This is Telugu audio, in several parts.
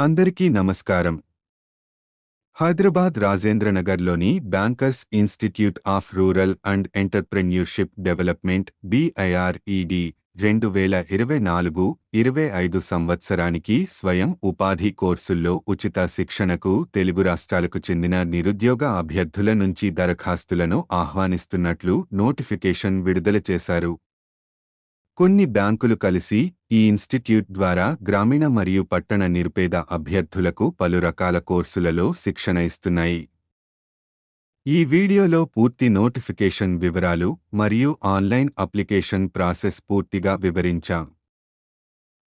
అందరికీ నమస్కారం. హైదరాబాద్ రాజేంద్రనగర్లోని Bankers Institute of Rural and Entrepreneurship Development BIRED 2024-25 సంవత్సరానికి స్వయం ఉపాధి కోర్సుల్లో ఉచిత శిక్షణకు తెలుగు రాష్ట్రాలకు చెందిన నిరుద్యోగ అభ్యర్థుల నుంచి దరఖాస్తులను ఆహ్వానిస్తున్నట్లు నోటిఫికేషన్ విడుదల చేశారు. కొన్ని బ్యాంకులు కలిసి ఈ ఇన్స్టిట్యూట్ ద్వారా గ్రామీణ మరియు పట్టణ నిరుపేద అభ్యర్థులకు పలు రకాల కోర్సులలో శిక్షణ ఇస్తున్నాయి. ఈ వీడియోలో పూర్తి నోటిఫికేషన్ వివరాలు మరియు ఆన్లైన్ అప్లికేషన్ ప్రాసెస్ పూర్తిగా వివరించాం.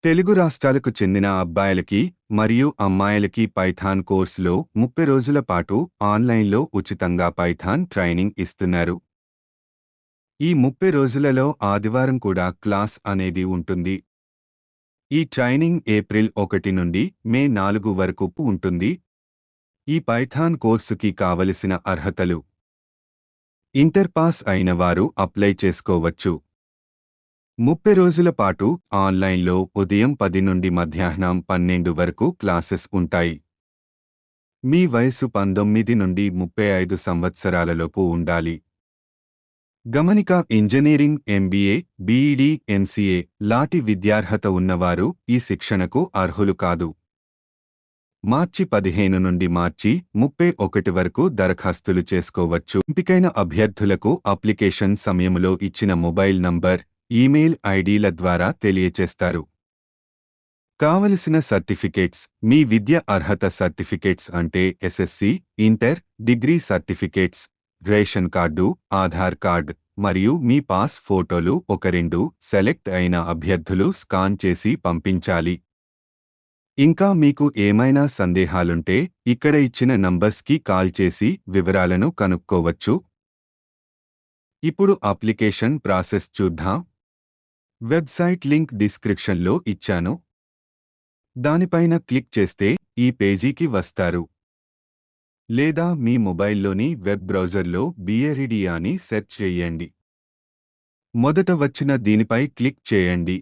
తెలుగు రాష్ట్రాలకు చెందిన అబ్బాయిలకి మరియు అమ్మాయిలకి పైథాన్ కోర్సులో 30 రోజుల పాటు ఆన్లైన్లో ఉచితంగా పైథాన్ ట్రైనింగ్ ఇస్తున్నారు. ఈ 30 రోజులలో ఆదివారం కూడా క్లాస్ అనేది ఉంటుంది. ఈ ట్రైనింగ్ ఏప్రిల్ 1 నుండి మే 4 వరకు ఉంటుంది. ఈ పైథాన్ కోర్సుకి కావలసిన అర్హతలు: ఇంటర్ పాస్ అయిన వారు అప్లై చేసుకోవచ్చు. 30 రోజుల పాటు ఆన్లైన్లో ఉదయం 10 నుండి మధ్యాహ్నం 12 వరకు క్లాసెస్ ఉంటాయి. మీ వయసు 19 నుండి 35 సంవత్సరాలలోపు ఉండాలి. గమనిక: ఇంజనీరింగ్, MBA, BEd, MCA లాంటి విద్యార్హత ఉన్నవారు ఈ శిక్షణకు అర్హులు కాదు. మార్చి 15 నుండి మార్చి 31 వరకు దరఖాస్తులు చేసుకోవచ్చు. ఎంపికైన అభ్యర్థులకు అప్లికేషన్ సమయంలో ఇచ్చిన మొబైల్ నంబర్, ఈమెయిల్ ఐడీల ద్వారా తెలియచేస్తారు. కావలసిన సర్టిఫికేట్స్: మీ విద్య అర్హత సర్టిఫికేట్స్ అంటే SSC, inter, degree certificates, ration card, Aadhaar card మరియు మీ పాస్ ఫోటోలు 1-2 సెలెక్ట్ అయిన అభ్యర్థులు స్కాన్ చేసి పంపించాలి. ఇంకా మీకు ఏమైనా సందేహాలుంటే ఇక్కడ ఇచ్చిన నంబర్స్కి కాల్ చేసి వివరాలను కనుక్కోవచ్చు. ఇప్పుడు అప్లికేషన్ ప్రాసెస్ చూద్దాం. వెబ్సైట్ లింక్ డిస్క్రిప్షన్లో ఇచ్చాను. దానిపైన క్లిక్ చేస్తే ఈ పేజీకి వస్తారు. లేదా మీ మొబైల్లోని వెబ్ బ్రౌజర్లో BIRED అని సెర్చ్ చేయండి. మొదట వచ్చిన దీనిపై క్లిక్ చేయండి.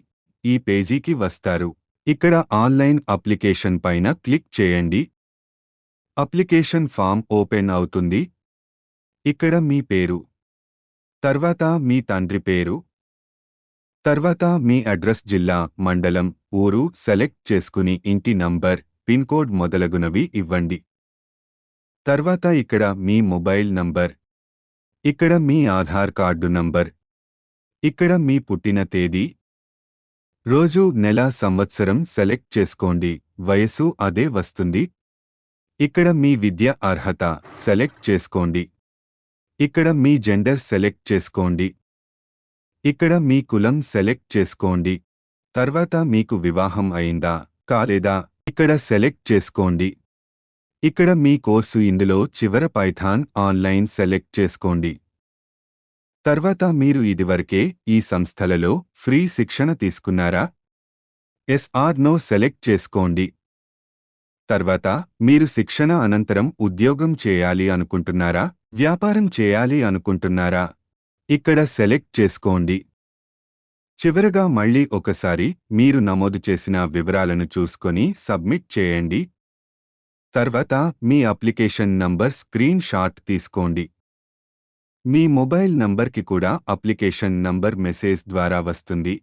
ఈ పేజీకి వస్తారు. ఇక్కడ ఆన్లైన్ అప్లికేషన్ పైన క్లిక్ చేయండి. అప్లికేషన్ ఫామ్ ఓపెన్ అవుతుంది. ఇక్కడ మీ పేరు, తర్వాత మీ తండ్రి పేరు, తర్వాత మీ అడ్రస్, జిల్లా, మండలం, ఊరు సెలెక్ట్ చేసుకుని ఇంటి నంబర్, పిన్ కోడ్ మొదలగునవి ఇవ్వండి. తర్వాత ఇక్కడ మీ మొబైల్ నంబర్, ఇక్కడ మీ ఆధార్ కార్డు నంబర్, ఇక్కడ మీ పుట్టిన తేదీ, రోజు, నెల, సంవత్సరం సెలెక్ట్ చేసుకోండి. వయసు అదే వస్తుంది. ఇక్కడ మీ విద్య అర్హత సెలెక్ట్ చేసుకోండి. ఇక్కడ మీ జెండర్ సెలెక్ట్ చేసుకోండి. ఇక్కడ మీ కులం సెలెక్ట్ చేసుకోండి. తర్వాత మీకు వివాహం అయిందా కాలేదా ఇక్కడ సెలెక్ట్ చేసుకోండి. ఇక్కడ మీ కోర్సు, ఇందులో చివర పైథాన్ ఆన్లైన్ సెలెక్ట్ చేసుకోండి. తర్వాత మీరు ఇదివరకే ఈ సంస్థలలో ఫ్రీ శిక్షణ తీసుకున్నారా? ఎస్ ఆర్ నో సెలెక్ట్ చేసుకోండి. తర్వాత మీరు శిక్షణ అనంతరం ఉద్యోగం చేయాలి అనుకుంటున్నారా, వ్యాపారం చేయాలి అనుకుంటున్నారా? ఇక్కడ సెలెక్ట్ చేసుకోండి. చివరగా మళ్ళీ ఒకసారి మీరు నమోదు చేసిన వివరాలను చూసుకొని సబ్మిట్ చేయండి. తర్వాత మీ అప్లికేషన్ నంబర్ స్క్రీన్ షాట్ తీసుకోండి. మీ మొబైల్ నంబర్కి కూడా అప్లికేషన్ నంబర్ మెసేజ్ ద్వారా వస్తుంది.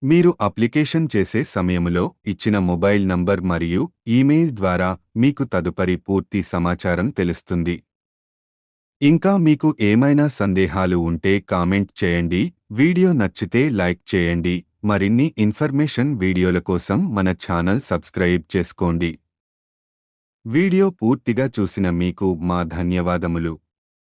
మీరు అప్లికేషన్ చేసే సమయంలో ఇచ్చిన మొబైల్ నంబర్ మరియు ఈమెయిల్ ద్వారా మీకు తదుపరి పూర్తి సమాచారం తెలుస్తుంది. ఇంకా మీకు ఏమైనా సందేహాలు ఉంటే కామెంట్ చేయండి. వీడియో నచ్చితే లైక్ చేయండి. మరిన్ని ఇన్ఫర్మేషన్ వీడియోల కోసం మన ఛానల్ సబ్స్క్రైబ్ చేసుకోండి. వీడియో పూర్తిగా చూసిన మీకు మా ధన్యవాదములు.